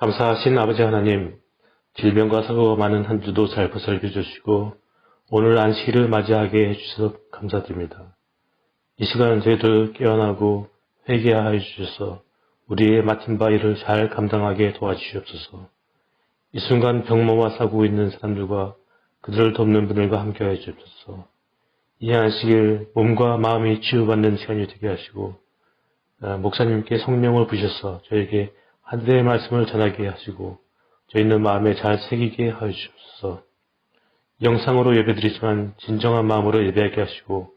감사하신 아버지 하나님, 질병과 사고가 많은 한 주도 잘 보살펴 주시고 오늘 안식일을 맞이하게 해주셔서 감사드립니다. 이 시간 저희들 깨어나고 회개하여 주셔서 우리의 맡은 바 일을 잘 감당하게 도와주시옵소서. 이 순간 병모와 싸우고 있는 사람들과 그들을 돕는 분들과 함께하여 주옵소서. 이 안식일 몸과 마음이 치유받는 시간이 되게 하시고 목사님께 성령을 부셔서 저에게 하늘의 말씀을 전하게 하시고 저희는 마음에 잘 새기게 하여 주옵소서. 영상으로 예배드리지만 진정한 마음으로 예배하게 하시고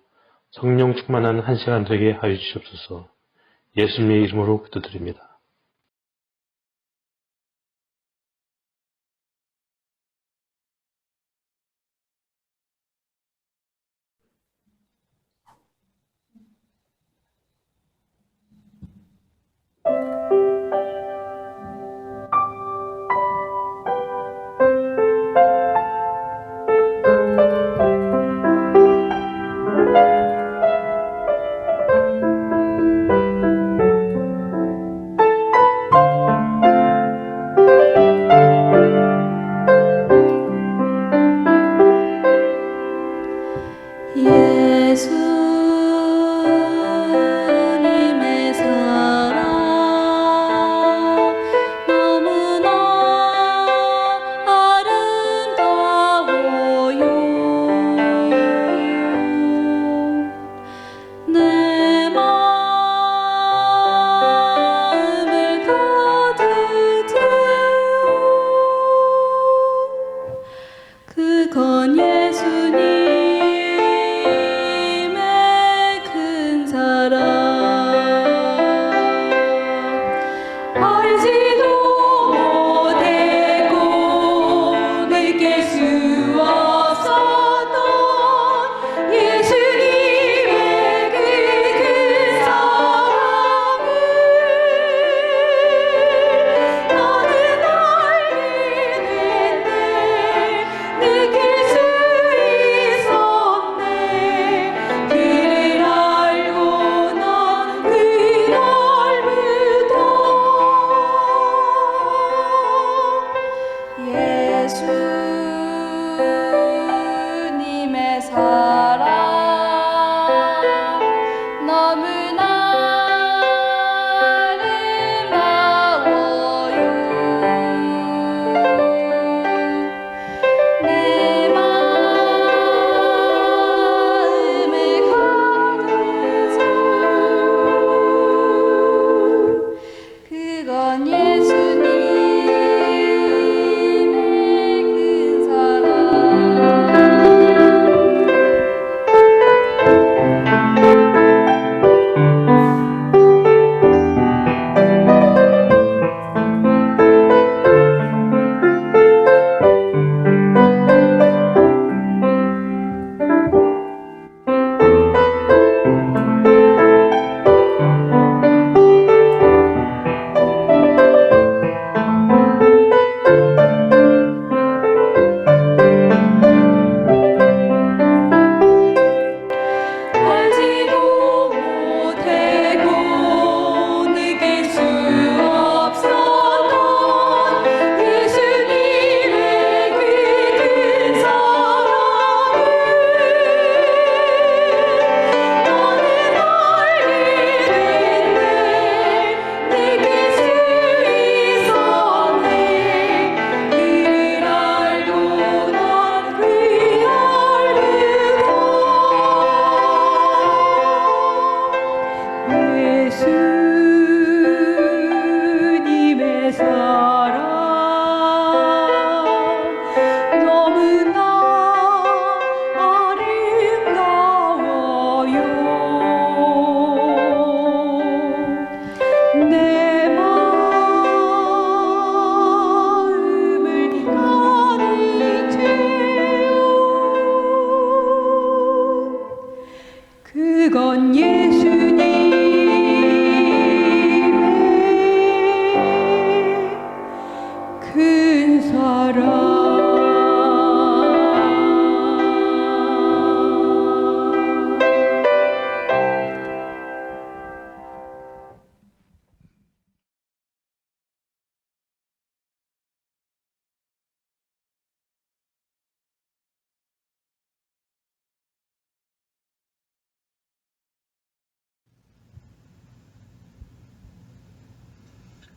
성령 충만한 한 시간 되게 하여 주옵소서. 예수님의 이름으로 기도드립니다. 예수님의 사랑 너무나 아름다워요. 내 마음을 가득 채워 그건 예수님의 큰 사랑 알지도 못했고 느낄 수 없었던 예수님의 그 사랑을 나는 알게 됐네. 느낄 수 있었네. 그를 알고 난 그날부터 예수님의 사랑 너무나 아름다워요. 내 마음에 가득 채워 그건 예수님의 큰 사랑 알지도 못했고 느낄 수 없었던 예수님의 그 큰 사랑을 나는 알게 됐네. 느낄 수 있었네. 그를 알고 난 그날부터 예수님의 사랑 너무나 아름다워요. 내 마음을 가득 채워 그건 예수님의 큰 사랑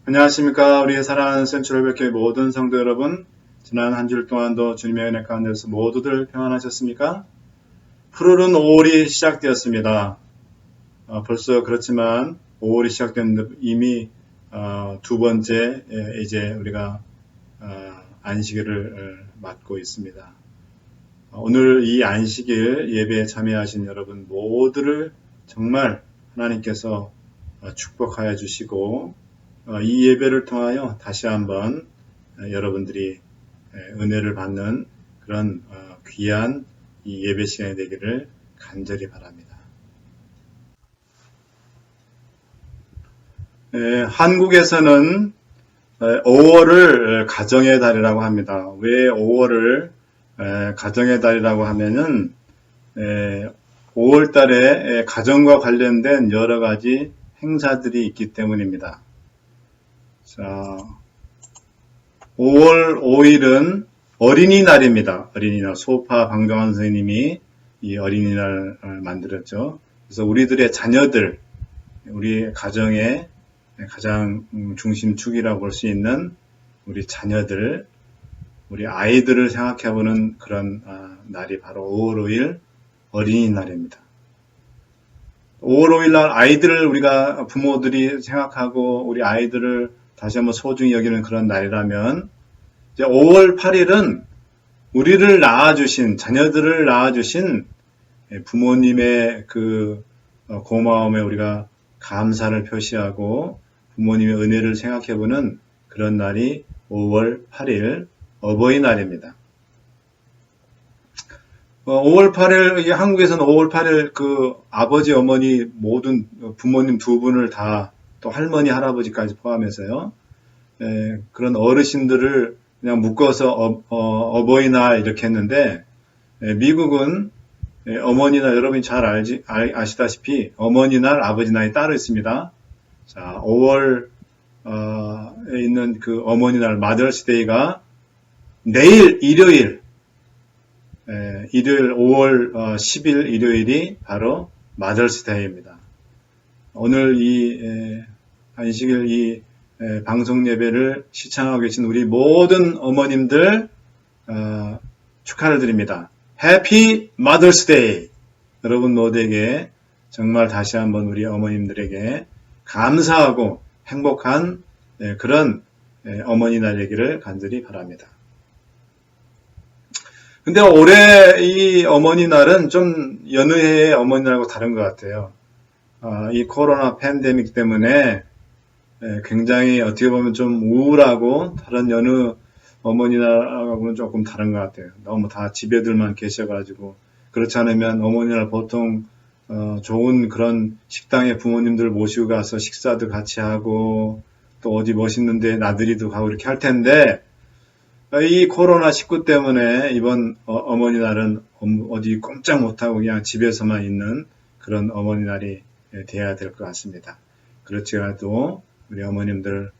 안녕하십니까. 우리 사랑하는 센츄럴백교회 모든 성도 여러분, 지난 한 주일 동안도 주님의 은혜 가운데서 모두들 평안하셨습니까? 푸르른 5월이 시작되었습니다. 벌써 그렇지만 5월이 시작됐는데 이미 두 번째 이제 우리가 안식일을 맞고 있습니다. 오늘 이 안식일 예배에 참여하신 여러분 모두를 정말 하나님께서 축복하여 주시고 이 예배를 통하여 다시 한번 여러분들이 은혜를 받는 그런 귀한 이 예배 시간이 되기를 간절히 바랍니다. 한국에서는 5월을 가정의 달이라고 합니다. 왜 5월을 가정의 달이라고 하면은 5월 달에 가정과 관련된 여러 가지 행사들이 있기 때문입니다. 자, 5월 5일은 어린이날입니다. 어린이날. 소파 방정환 선생님이 이 어린이날을 만들었죠. 그래서 우리들의 자녀들, 우리 가정의 가장 중심축이라고 볼 수 있는 우리 자녀들, 우리 아이들을 생각해보는 그런 날이 바로 5월 5일 어린이날입니다. 5월 5일 날 아이들을 우리가 부모들이 생각하고 우리 아이들을 다시 한번 소중히 여기는 그런 날이라면 이제 5월 8일은 우리를 낳아주신 자녀들을 낳아주신 부모님의 그 고마움에 우리가 감사를 표시하고 부모님의 은혜를 생각해보는 그런 날이 5월 8일 어버이날입니다. 5월 8일 한국에서는 5월 8일 그 아버지 어머니 모든 부모님 두 분을 다 또 할머니 할아버지까지 포함해서요. 그런 어르신들을 그냥 묶어서 어버이날 이렇게 했는데 미국은 어머니날 여러분이 잘 아시다시피 어머니날 아버지날이 따로 있습니다. 자, 5월에 있는 그 어머니날 마더스데이가 내일 일요일 5월 10일 일요일이 바로 마더스데이입니다. 오늘 이 안식일 이 방송 예배를 시청하고 계신 우리 모든 어머님들 축하를 드립니다. 해피 마더스데이. 여러분 모두에게 정말 다시 한번 우리 어머님들에게 감사하고 행복한 그런 어머니날 되기를 간절히 바랍니다. 근데 올해 이 어머니날은 좀 여느 해의 어머니날하고 다른 것 같아요. 이 코로나 팬데믹 때문에 굉장히 어떻게 보면 좀 우울하고 다른 여느 어머니날하고는 조금 다른 것 같아요. 너무 다 집에들만 계셔가지고 그렇지 않으면 어머니날 보통 좋은 그런 식당에 부모님들 모시고 가서 식사도 같이 하고 또 어디 멋있는 데 나들이도 가고 이렇게 할 텐데 이 코로나19 때문에 이번 어머니날은 어디 꼼짝 못하고 그냥 집에서만 있는 그런 어머니날이 돼야 될 것 같습니다. 그렇지 않아도 우리 어머님들,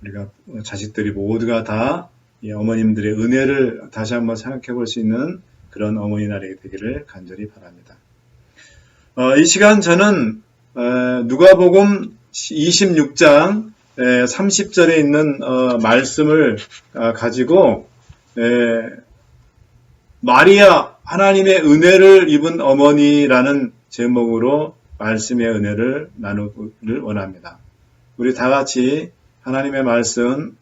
우리가 자식들이 모두가 다 이 어머님들의 은혜를 다시 한번 생각해 볼 수 있는 그런 어머니날이 되기를 간절히 바랍니다. 이 시간 저는 누가복음 26장 30절에 있는 말씀을 가지고 마리아 하나님의 은혜를 입은 어머니라는 제목으로 말씀의 은혜를 나누기를 원합니다. 우리 다 같이 하나님의 말씀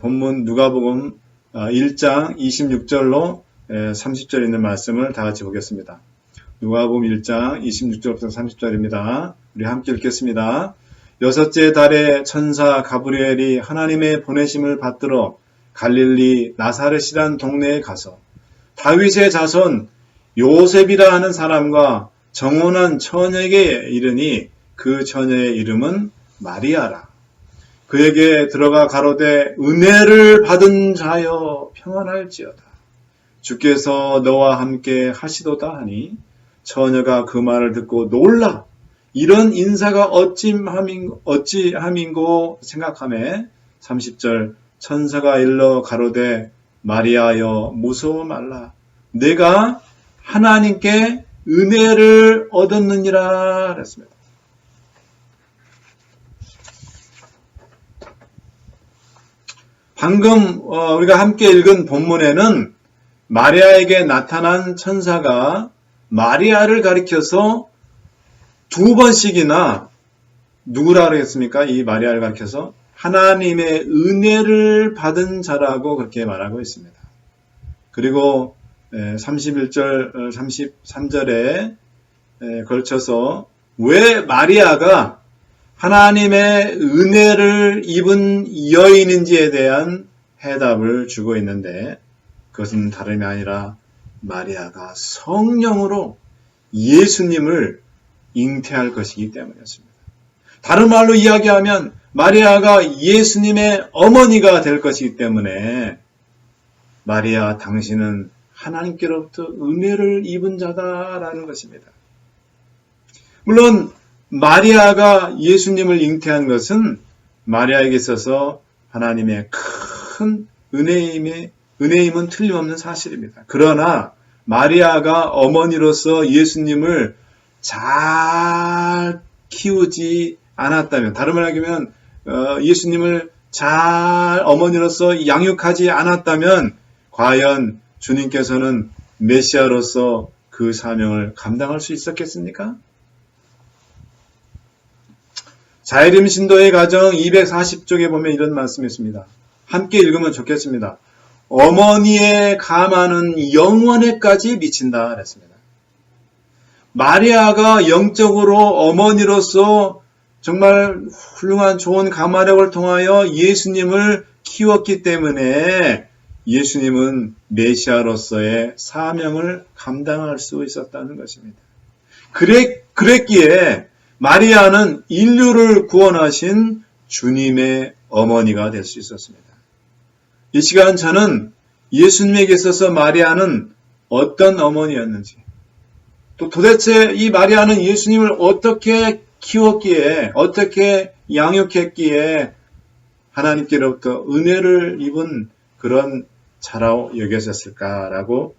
본문 누가복음 1장 26절로 30절에 있는 말씀을 다 같이 보겠습니다. 누가복음 1장 26절부터 30절입니다. 우리 함께 읽겠습니다. 여섯째 달에 천사 가브리엘이 하나님의 보내심을 받들어 갈릴리 나사렛이란 동네에 가서 다윗의 자손 요셉이라 하는 사람과 정혼한 처녀에게 이르니 그 처녀의 이름은 마리아라. 그에게 들어가 가로되 은혜를 받은 자여 평안할지어다. 주께서 너와 함께 하시도다 하니 처녀가 그 말을 듣고 놀라 이런 인사가 어찌함인고 생각하매 30절 천사가 일러 가로되 마리아여 무서워 말라. 내가 하나님께 은혜를 얻었느니라 그랬습니다. 방금 우리가 함께 읽은 본문에는 마리아에게 나타난 천사가 마리아를 가리켜서 두 번씩이나 누구라 그랬습니까? 이 마리아를 가리켜서 하나님의 은혜를 받은 자라고 그렇게 말하고 있습니다. 그리고 31절, 33절에 걸쳐서 왜 마리아가 하나님의 은혜를 입은 여인인지에 대한 해답을 주고 있는데 그것은 다름이 아니라 마리아가 성령으로 예수님을 잉태할 것이기 때문이었습니다. 다른 말로 이야기하면 마리아가 예수님의 어머니가 될 것이기 때문에 마리아 당신은 하나님께로부터 은혜를 입은 자다라는 것입니다. 물론 마리아가 예수님을 잉태한 것은 마리아에게 있어서 하나님의 큰 은혜임은 틀림없는 사실입니다. 그러나 마리아가 어머니로서 예수님을 잘 키우지 않았다면, 다른 말로 하면 예수님을 잘 어머니로서 양육하지 않았다면 과연 주님께서는 메시아로서 그 사명을 감당할 수 있었겠습니까? 자이름 신도의 가정 240쪽에 보면 이런 말씀이 있습니다. 함께 읽으면 좋겠습니다. 어머니의 감화는 영원에까지 미친다 그랬습니다. 마리아가 영적으로 어머니로서 정말 훌륭한 좋은 감화력을 통하여 예수님을 키웠기 때문에 예수님은 메시아로서의 사명을 감당할 수 있었다는 것입니다. 그랬기에 마리아는 인류를 구원하신 주님의 어머니가 될 수 있었습니다. 이 시간 저는 예수님에게 있어서 마리아는 어떤 어머니였는지, 또 도대체 이 마리아는 예수님을 어떻게 키웠기에, 어떻게 양육했기에 하나님께로부터 은혜를 입은 그런 자라고 여겨졌을까라고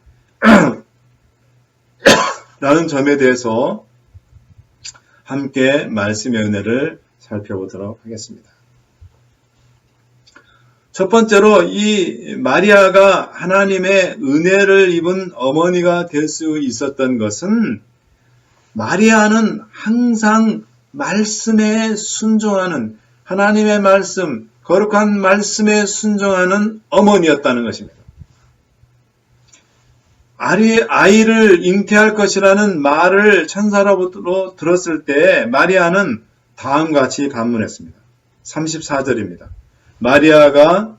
라는 점에 대해서 함께 말씀의 은혜를 살펴보도록 하겠습니다. 첫 번째로 이 마리아가 하나님의 은혜를 입은 어머니가 될 수 있었던 것은 마리아는 항상 말씀에 순종하는, 하나님의 말씀, 거룩한 말씀에 순종하는 어머니였다는 것입니다. 아이를 잉태할 것이라는 말을 천사로부터 들었을 때 마리아는 다음과 같이 반문했습니다. 34절입니다. 마리아가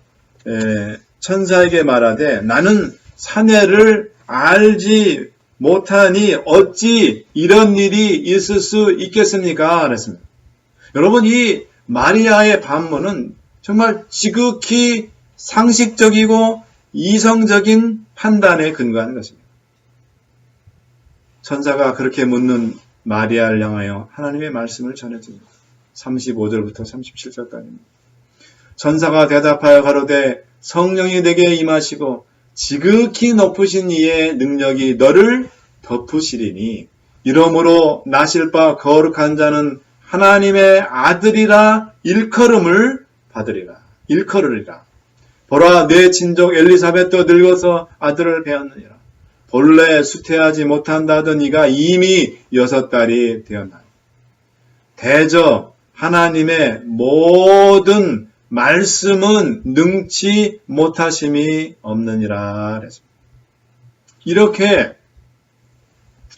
천사에게 말하되 나는 사내를 알지 못하니 어찌 이런 일이 있을 수 있겠습니까? 그랬습니다. 여러분, 이 마리아의 반문은 정말 지극히 상식적이고 이성적인 판단에 근거하는 것입니다. 천사가 그렇게 묻는 마리아를 향하여 하나님의 말씀을 전해줍니다. 35절부터 37절까지입니다. 천사가 대답하여 가로되 성령이 내게 임하시고 지극히 높으신 이의 능력이 너를 덮으시리니 이러므로 나실 바 거룩한 자는 하나님의 아들이라 일컬음을 일컬으리라. 보라, 내 친족 엘리사벳도 늙어서 아들을 배었느니라. 본래 수태하지 못한다 하던 이가 이미 6달이 되었나니 대저 하나님의 모든 말씀은 능치 못하심이 없느니라 그랬습니다. 이렇게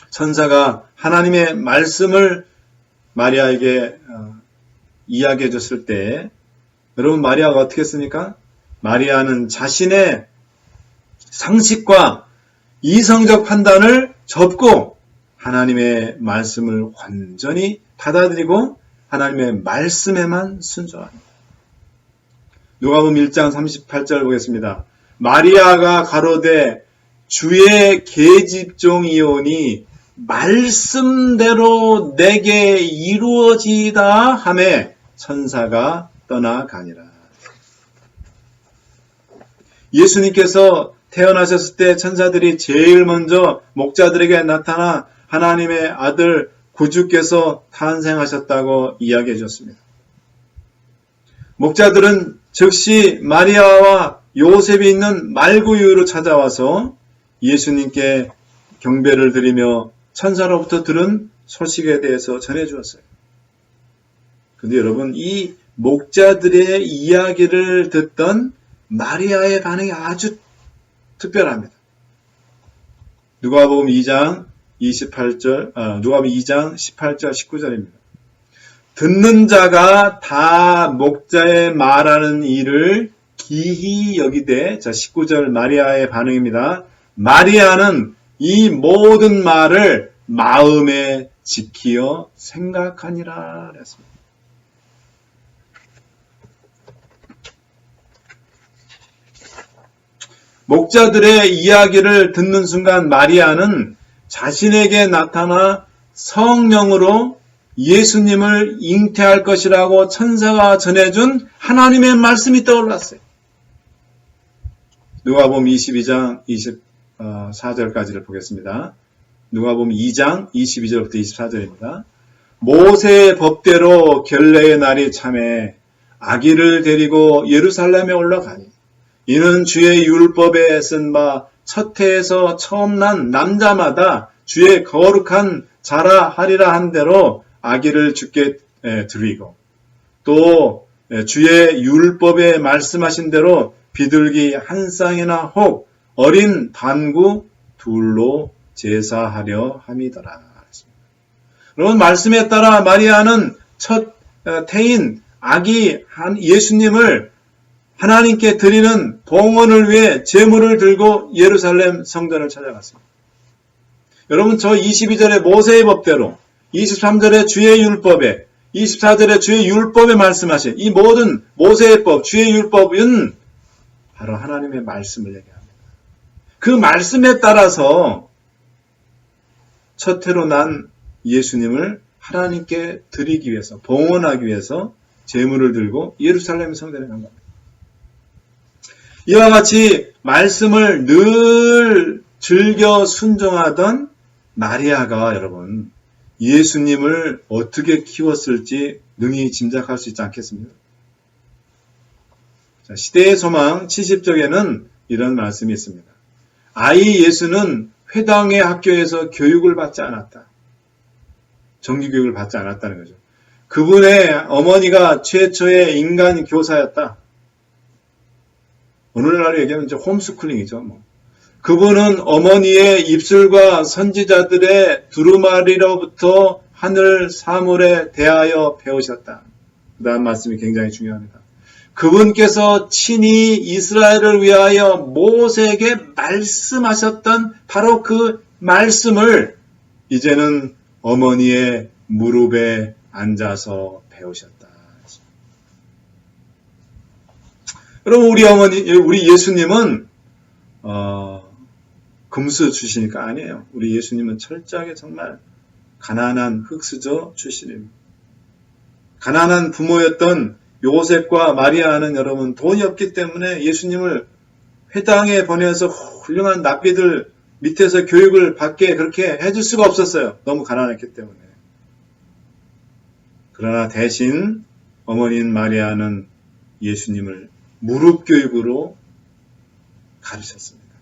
천사가 하나님의 말씀을 마리아에게 이야기해 줬을 때 여러분, 마리아가 어떻게 했습니까? 마리아는 자신의 상식과 이성적 판단을 접고 하나님의 말씀을 완전히 받아들이고 하나님의 말씀에만 순종합니다. 누가복음 1장 38절 보겠습니다. 마리아가 가로되 주의 계집종이오니 말씀대로 내게 이루어지이다 하매 천사가 떠나가니라. 예수님께서 태어나셨을 때 천사들이 제일 먼저 목자들에게 나타나 하나님의 아들 구주께서 탄생하셨다고 이야기해 줬습니다. 목자들은 즉시 마리아와 요셉이 있는 말구유로 찾아와서 예수님께 경배를 드리며 천사로부터 들은 소식에 대해서 전해주었어요. 근데 여러분, 이 목자들의 이야기를 듣던 마리아의 반응이 아주 특별합니다. 누가복음 2장 18절, 19절입니다. 듣는 자가 다 목자의 말하는 일을 기히 여기되, 자, 19절 마리아의 반응입니다. 마리아는 이 모든 말을 마음에 지키어 생각하니라 그랬습니다. 목자들의 이야기를 듣는 순간 마리아는 자신에게 나타나 성령으로 예수님을 잉태할 것이라고 천사가 전해준 하나님의 말씀이 떠올랐어요. 누가복음 22장 24절까지를 보겠습니다. 누가복음 2장 22절부터 24절입니다. 모세의 법대로 결례의 날이 참에 아기를 데리고 예루살렘에 올라가니 이는 주의 율법에 쓴 바 첫 해에서 처음 난 남자마다 주의 거룩한 자라 하리라 한 대로 아기를 주께 드리고 또 주의 율법에 말씀하신 대로 비둘기 한 쌍이나 혹 어린 단구 둘로 제사하려 함이더라. 여러분, 말씀에 따라 마리아는 첫 태인 아기 예수님을 하나님께 드리는 봉헌을 위해 제물을 들고 예루살렘 성전을 찾아갔습니다. 여러분, 저 22절의 모세의 법대로, 23절의 주의 율법에, 24절의 주의 율법에 말씀하신 이 모든 모세의 법, 주의 율법은 바로 하나님의 말씀을 얘기합니다. 그 말씀에 따라서 첫 해로 난 예수님을 하나님께 드리기 위해서, 봉헌하기 위해서 제물을 들고 예루살렘 성전에 간 겁니다. 이와 같이 말씀을 늘 즐겨 순종하던 마리아가 여러분 예수님을 어떻게 키웠을지 능히 짐작할 수 있지 않겠습니까? 자, 시대의 소망 70쪽에는 이런 말씀이 있습니다. 아이 예수는 회당의 학교에서 교육을 받지 않았다. 정규교육을 받지 않았다는 거죠. 그분의 어머니가 최초의 인간 교사였다. 오늘날로 얘기하면 이제 홈스쿨링이죠. 그분은 어머니의 입술과 선지자들의 두루마리로부터 하늘 사물에 대하여 배우셨다. 그 다음 말씀이 굉장히 중요합니다. 그분께서 친히 이스라엘을 위하여 모세에게 말씀하셨던 바로 그 말씀을 이제는 어머니의 무릎에 앉아서 배우셨다. 여러분, 우리 예수님은 금수 출신이니까 아니에요. 우리 예수님은 철저하게 정말 가난한 흑수저 출신입니다. 가난한 부모였던 요셉과 마리아는 여러분 돈이 없기 때문에 예수님을 회당에 보내서 훌륭한 납비들 밑에서 교육을 받게 그렇게 해줄 수가 없었어요. 너무 가난했기 때문에. 그러나 대신 어머니인 마리아는 예수님을 무릎 교육으로 가르쳤습니다.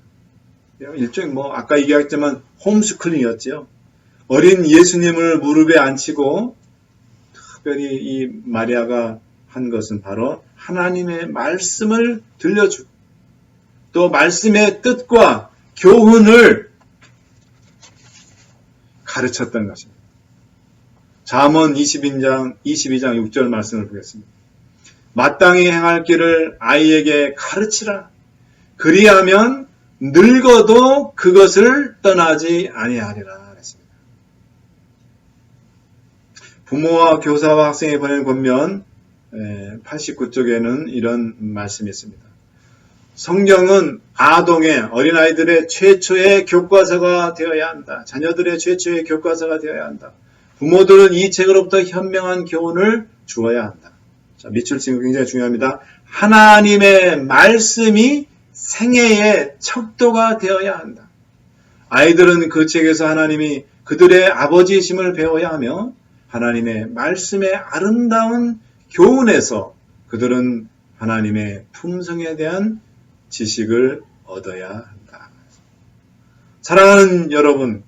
일종의 아까 얘기했지만 홈스쿨링이었죠. 어린 예수님을 무릎에 앉히고 특별히 이 마리아가 한 것은 바로 하나님의 말씀을 들려주고 또 말씀의 뜻과 교훈을 가르쳤던 것입니다. 잠언 22장 6절 말씀을 보겠습니다. 마땅히 행할 길을 아이에게 가르치라. 그리하면 늙어도 그것을 떠나지 아니하리라. 그랬습니다. 부모와 교사와 학생이 보낸 권면 89쪽에는 이런 말씀이 있습니다. 성경은 아동의 어린아이들의 최초의 교과서가 되어야 한다. 자녀들의 최초의 교과서가 되어야 한다. 부모들은 이 책으로부터 현명한 교훈을 주어야 한다. 자, 밑줄 친구 굉장히 중요합니다. 하나님의 말씀이 생애의 척도가 되어야 한다. 아이들은 그 책에서 하나님이 그들의 아버지이심을 배워야 하며 하나님의 말씀의 아름다운 교훈에서 그들은 하나님의 품성에 대한 지식을 얻어야 한다. 사랑하는 여러분,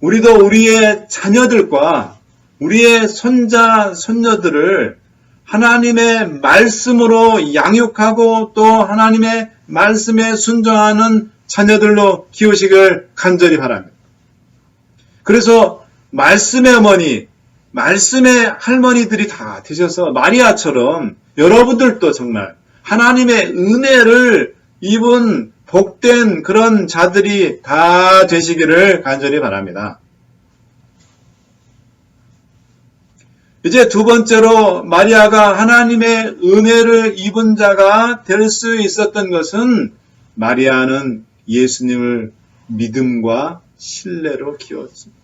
우리도 우리의 자녀들과 우리의 손자, 손녀들을 하나님의 말씀으로 양육하고 또 하나님의 말씀에 순종하는 자녀들로 키우시길 간절히 바랍니다. 그래서 말씀의 어머니, 말씀의 할머니들이 다 되셔서 마리아처럼 여러분들도 정말 하나님의 은혜를 입은 복된 그런 자들이 다 되시기를 간절히 바랍니다. 이제 두 번째로 마리아가 하나님의 은혜를 입은 자가 될 수 있었던 것은 마리아는 예수님을 믿음과 신뢰로 키웠습니다.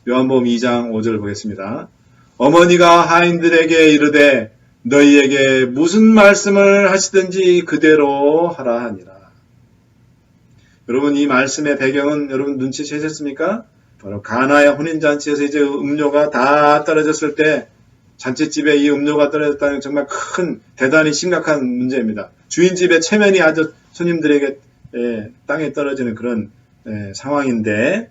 요한복음 2장 5절 보겠습니다. 어머니가 하인들에게 이르되 너희에게 무슨 말씀을 하시든지 그대로 하라 하니라. 여러분, 이 말씀의 배경은 여러분 눈치채셨습니까? 바로 가나의 혼인잔치에서 이제 음료가 다 떨어졌을 때 잔치집에 이 음료가 떨어졌다는 건 정말 큰 대단히 심각한 문제입니다. 주인집의 체면이 아주 손님들에게 땅에 떨어지는 그런 상황인데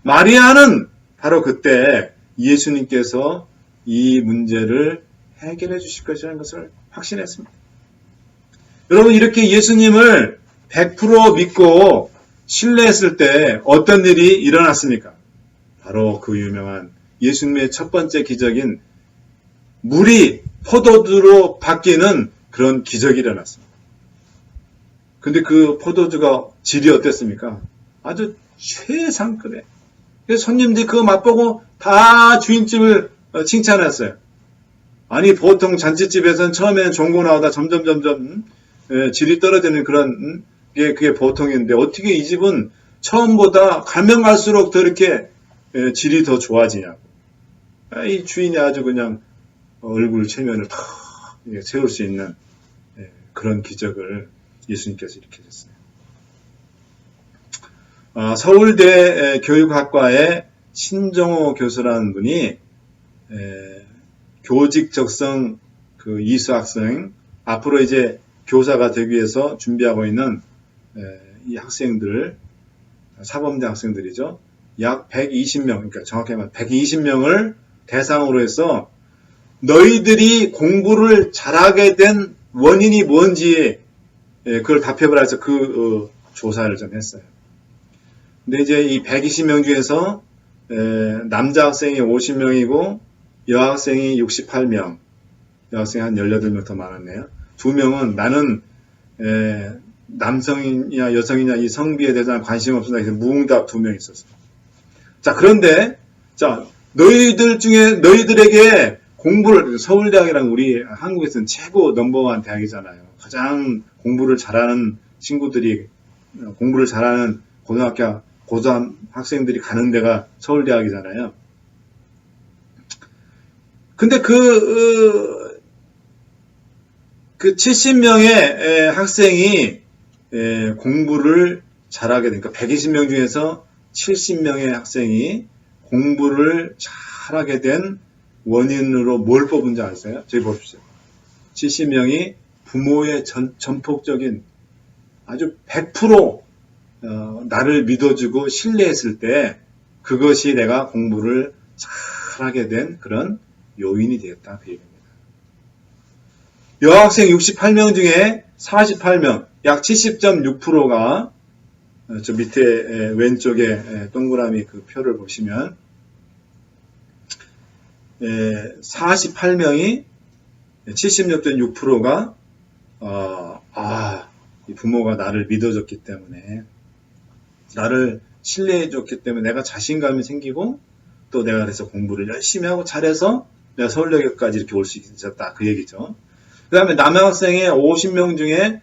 마리아는 바로 그때 예수님께서 이 문제를 해결해 주실 것이라는 것을 확신했습니다. 여러분, 이렇게 예수님을 100% 믿고 신뢰했을 때 어떤 일이 일어났습니까? 바로 그 유명한 예수님의 첫 번째 기적인 물이 포도주로 바뀌는 그런 기적이 일어났습니다. 근데 그 포도주가 질이 어땠습니까? 아주 최상급에. 그래서 손님들이 그거 맛보고 다 주인집을 칭찬했어요. 아니, 보통 잔치집에서는 처음에는 좋은 거 나오다 점점 질이 떨어지는 그런 그게 보통인데 어떻게 이 집은 처음보다 가면 갈수록 더 이렇게 질이 더 좋아지냐고. 이 주인이 아주 그냥 얼굴 체면을 탁 세울 수 있는 그런 기적을 예수님께서 일으키셨어요. 서울대 교육학과의 신정호 교수라는 분이 교직 적성 그 이수 학생, 앞으로 이제 교사가 되기 위해서 준비하고 있는 이 학생들, 사범대 학생들이죠. 약 120명, 그러니까 정확히 말하면 120명을 대상으로 해서 너희들이 공부를 잘하게 된 원인이 뭔지 그걸 답변을 해서 그 조사를 좀 했어요. 근데 이제 이 120명 중에서 남자 학생이 50명이고 여학생이 68명, 여학생이 한 18명 더 많았네요. 2명은 나는 남성이냐 여성이냐 이 성비에 대해서 관심 없습니다. 그래서 무응답 2명 있었어요. 자, 그런데 자, 너희들 중에 너희들에게 공부를, 서울대학이랑 우리 한국에서는 최고 넘버원 대학이잖아요. 가장 공부를 잘하는 친구들이, 공부를 잘하는 고등학교, 고3 학생들이 가는 데가 서울대학이잖아요. 근데 그 70명의 학생이 공부를 잘하게 되니까 120명 중에서 70명의 학생이 공부를 잘하게 된 원인으로 뭘 뽑은지 아세요? 저기 보십시오. 70명이 부모의 전폭적인 아주 100% 나를 믿어주고 신뢰했을 때 그것이 내가 공부를 잘하게 된 그런 요인이 되었다. 그 얘기입니다. 여학생 68명 중에 48명, 약 70.6%가 저 밑에 왼쪽에 동그라미 그 표를 보시면 48명이 76.6%가 이 부모가 나를 믿어줬기 때문에 나를 신뢰해줬기 때문에 내가 자신감이 생기고 또 내가 그래서 공부를 열심히 하고 잘해서 내가 서울대학까지 이렇게 올 수 있었다. 그 얘기죠. 그 다음에 남학생의 50명 중에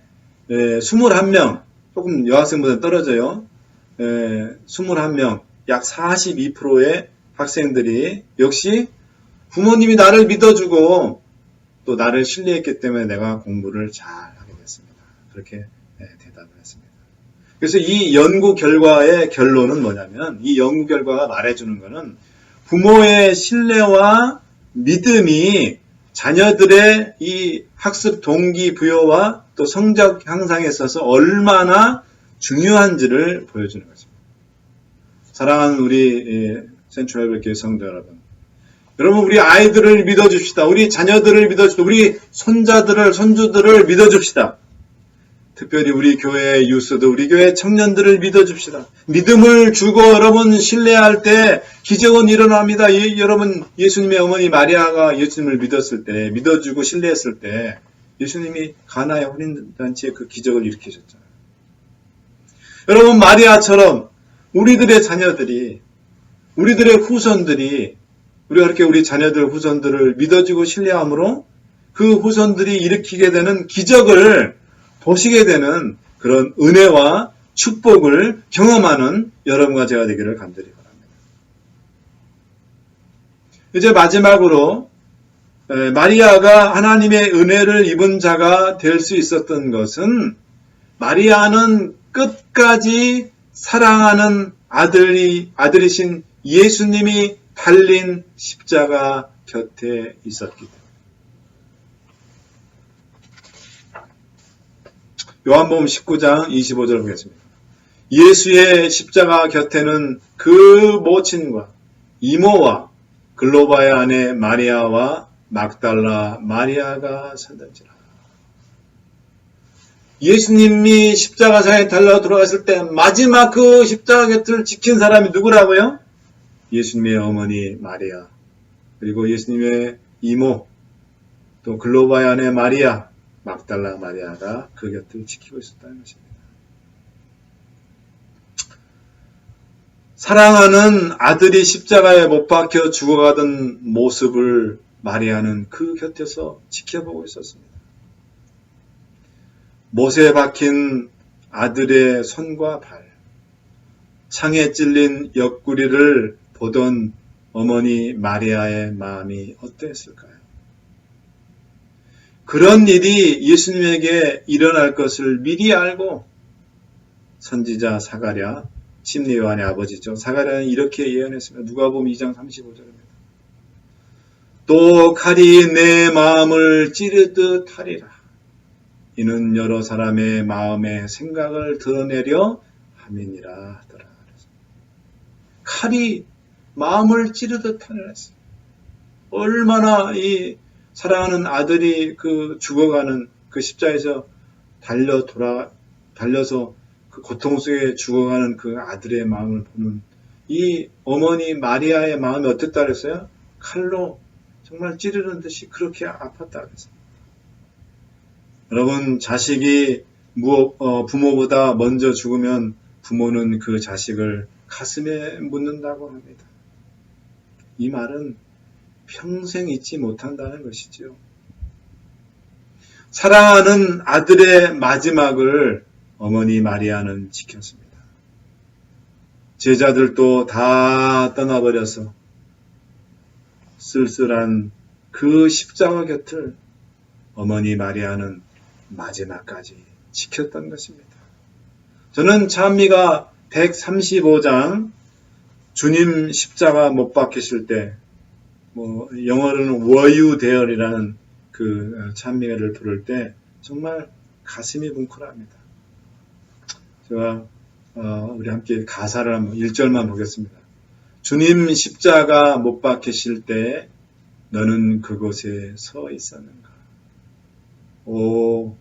21명, 조금 여학생보다 떨어져요. 21명, 약 42%의 학생들이 역시 부모님이 나를 믿어주고 또 나를 신뢰했기 때문에 내가 공부를 잘 하게 됐습니다. 그렇게 대답을 했습니다. 그래서 이 연구 결과의 결론은 뭐냐면, 이 연구 결과가 말해주는 것은 부모의 신뢰와 믿음이 자녀들의 이 학습 동기부여와 또 성적 향상에 있어서 얼마나 중요한지를 보여주는 것입니다. 사랑하는 우리 센트럴교회 성도 여러분, 우리 아이들을 믿어줍시다. 우리 자녀들을 믿어줍시다. 우리 손자들을, 손주들을 믿어줍시다. 특별히 우리 교회 유스도, 우리 교회 청년들을 믿어줍시다. 믿음을 주고 여러분 신뢰할 때 기적은 일어납니다. 여러분 예수님의 어머니 마리아가 예수님을 믿었을 때, 믿어주고 신뢰했을 때 예수님이 가나의 혼인잔치에 그 기적을 일으키셨잖아요. 여러분 마리아처럼 우리들의 자녀들이, 우리들의 후손들이, 우리가 그렇게 우리 자녀들, 후손들을 믿어주고 신뢰함으로 그 후손들이 일으키게 되는 기적을 보시게 되는 그런 은혜와 축복을 경험하는 여러분과 제가 되기를 간절히 바랍니다. 이제 마지막으로 마리아가 하나님의 은혜를 입은 자가 될 수 있었던 것은 마리아는 끝까지 사랑하는 아들이신 예수님이 달린 십자가 곁에 있었기 때문에. 요한복음 19장 25절 보겠습니다. 예수의 십자가 곁에는 그 모친과 이모와 글로바의 아내 마리아와 막달라 마리아가 서던지라. 예수님이 십자가상에 달려 돌아갔을 때 마지막 그 십자가 곁을 지킨 사람이 누구라고요? 예수님의 어머니 마리아, 그리고 예수님의 이모, 또 글로바의 아내 마리아, 막달라 마리아가 그 곁을 지키고 있었다는 것입니다. 사랑하는 아들이 십자가에 못 박혀 죽어가던 모습을 마리아는 그 곁에서 지켜보고 있었습니다. 못에 박힌 아들의 손과 발, 창에 찔린 옆구리를 보던 어머니 마리아의 마음이 어땠을까요? 그런 일이 예수님에게 일어날 것을 미리 알고 선지자 사가랴, 심리요한의 아버지죠. 사가랴는 이렇게 예언했습니다. 누가복음 2장 35절입니다. 또 칼이 내 마음을 찌르듯 하리라. 이는 여러 사람의 마음의 생각을 드러내려 함이니라 하더라. 칼이 마음을 찌르듯 하니라. 얼마나 이 사랑하는 아들이 그 죽어가는 그 십자에서 달려서 그 고통 속에 죽어가는 그 아들의 마음을 보는 이 어머니 마리아의 마음이 어땠다 그랬어요? 칼로 정말 찌르는 듯이 그렇게 아팠다 그랬어요. 여러분, 자식이 부모보다 먼저 죽으면 부모는 그 자식을 가슴에 묻는다고 합니다. 이 말은 평생 잊지 못한다는 것이지요. 사랑하는 아들의 마지막을 어머니 마리아는 지켰습니다. 제자들도 다 떠나버려서 쓸쓸한 그 십자가 곁을 어머니 마리아는 마지막까지 지켰던 것입니다. 저는 찬미가 135장 주님 십자가 못 박히실 때 영어로는 were you there이라는 그 찬미를 부를 때 정말 가슴이 뭉클합니다. 제가 우리 함께 가사를 한번 1절만 보겠습니다. 주님 십자가 못 박히실 때 너는 그곳에 서 있었는가? 오,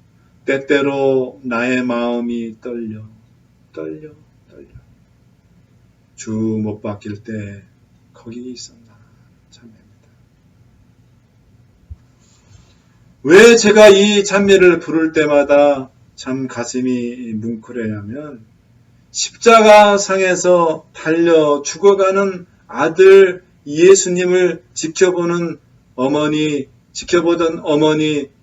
때때로 나의 마음이 떨려. 주 못 박힐 때 거기 있었나? 찬미입니다. 왜 제가 이 찬미를 부를 때마다 참 가슴이 뭉클해하면 십자가상에서 달려 죽어가는 아들 예수님을 지켜보던 어머니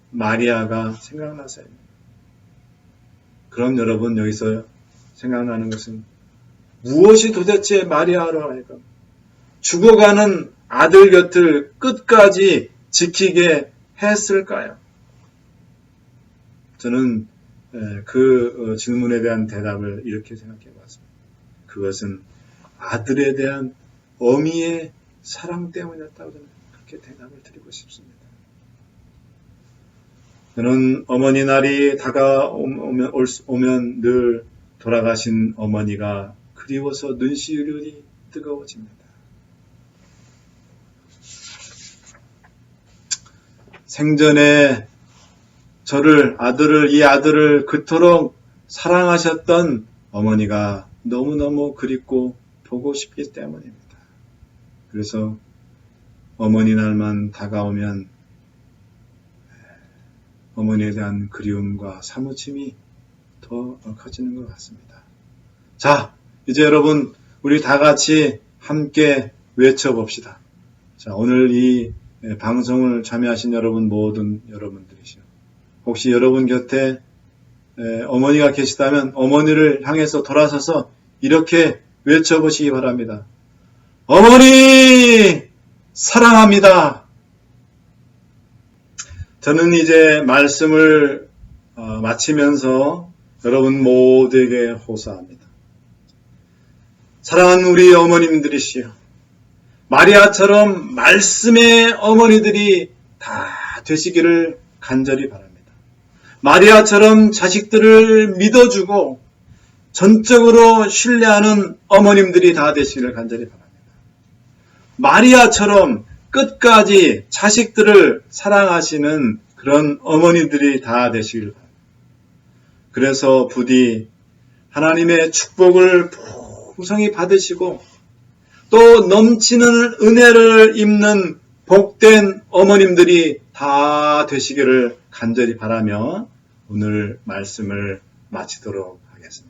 마리아가 생각나서입니다. 그럼 여러분 여기서 생각나는 것은 무엇이 도대체 마리아로 하여금 죽어가는 아들 곁을 끝까지 지키게 했을까요? 저는 그 질문에 대한 대답을 이렇게 생각해 봤습니다. 그것은 아들에 대한 어미의 사랑 때문이었다고 저는 그렇게 대답을 드리고 싶습니다. 저는 어머니 날이 오면 늘 돌아가신 어머니가 그리워서 눈시울이 뜨거워집니다. 생전에 이 아들을 그토록 사랑하셨던 어머니가 너무너무 그립고 보고 싶기 때문입니다. 그래서 어머니 날만 다가오면 어머니에 대한 그리움과 사무침이 더 커지는 것 같습니다. 자, 이제 여러분 우리 다 같이 함께 외쳐봅시다. 자, 오늘 이 방송을 참여하신 모든 여러분들이시요. 혹시 여러분 곁에 어머니가 계시다면 어머니를 향해서 돌아서서 이렇게 외쳐보시기 바랍니다. 어머니 사랑합니다. 저는 이제 말씀을 마치면서 여러분 모두에게 호소합니다. 사랑하는 우리 어머님들이시여, 마리아처럼 말씀의 어머니들이 다 되시기를 간절히 바랍니다. 마리아처럼 자식들을 믿어주고 전적으로 신뢰하는 어머님들이 다 되시기를 간절히 바랍니다. 마리아처럼 끝까지 자식들을 사랑하시는 그런 어머니들이 다 되시기를 바랍니다. 그래서 부디 하나님의 축복을 풍성히 받으시고 또 넘치는 은혜를 입는 복된 어머님들이 다 되시기를 간절히 바라며 오늘 말씀을 마치도록 하겠습니다.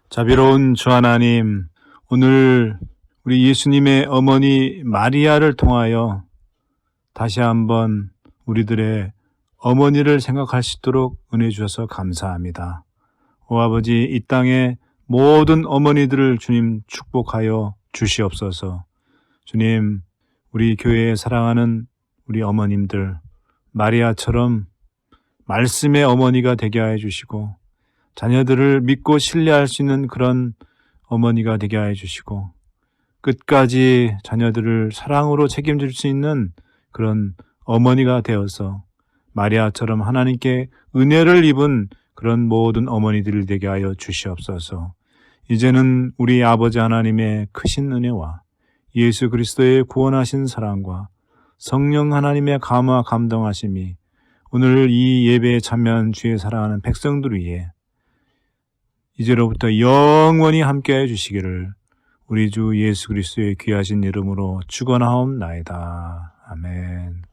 자비로운 주 하나님, 오늘 우리 예수님의 어머니 마리아를 통하여 다시 한번 우리들의 어머니를 생각할 수 있도록 은혜 주셔서 감사합니다. 오 아버지, 이 땅의 모든 어머니들을 주님 축복하여 주시옵소서. 주님, 우리 교회에 사랑하는 우리 어머님들, 마리아처럼 말씀의 어머니가 되게 하여 주시고, 자녀들을 믿고 신뢰할 수 있는 그런 어머니가 되게 하여 주시고, 끝까지 자녀들을 사랑으로 책임질 수 있는 그런 어머니가 되어서 마리아처럼 하나님께 은혜를 입은 그런 모든 어머니들이 되게 하여 주시옵소서. 이제는 우리 아버지 하나님의 크신 은혜와 예수 그리스도의 구원하신 사랑과 성령 하나님의 감화 감동하심이 오늘 이 예배에 참여한 주의 사랑하는 백성들 위에 이제로부터 영원히 함께해 주시기를 우리 주 예수 그리스도의 귀하신 이름으로 축원하옵나이다. 아멘.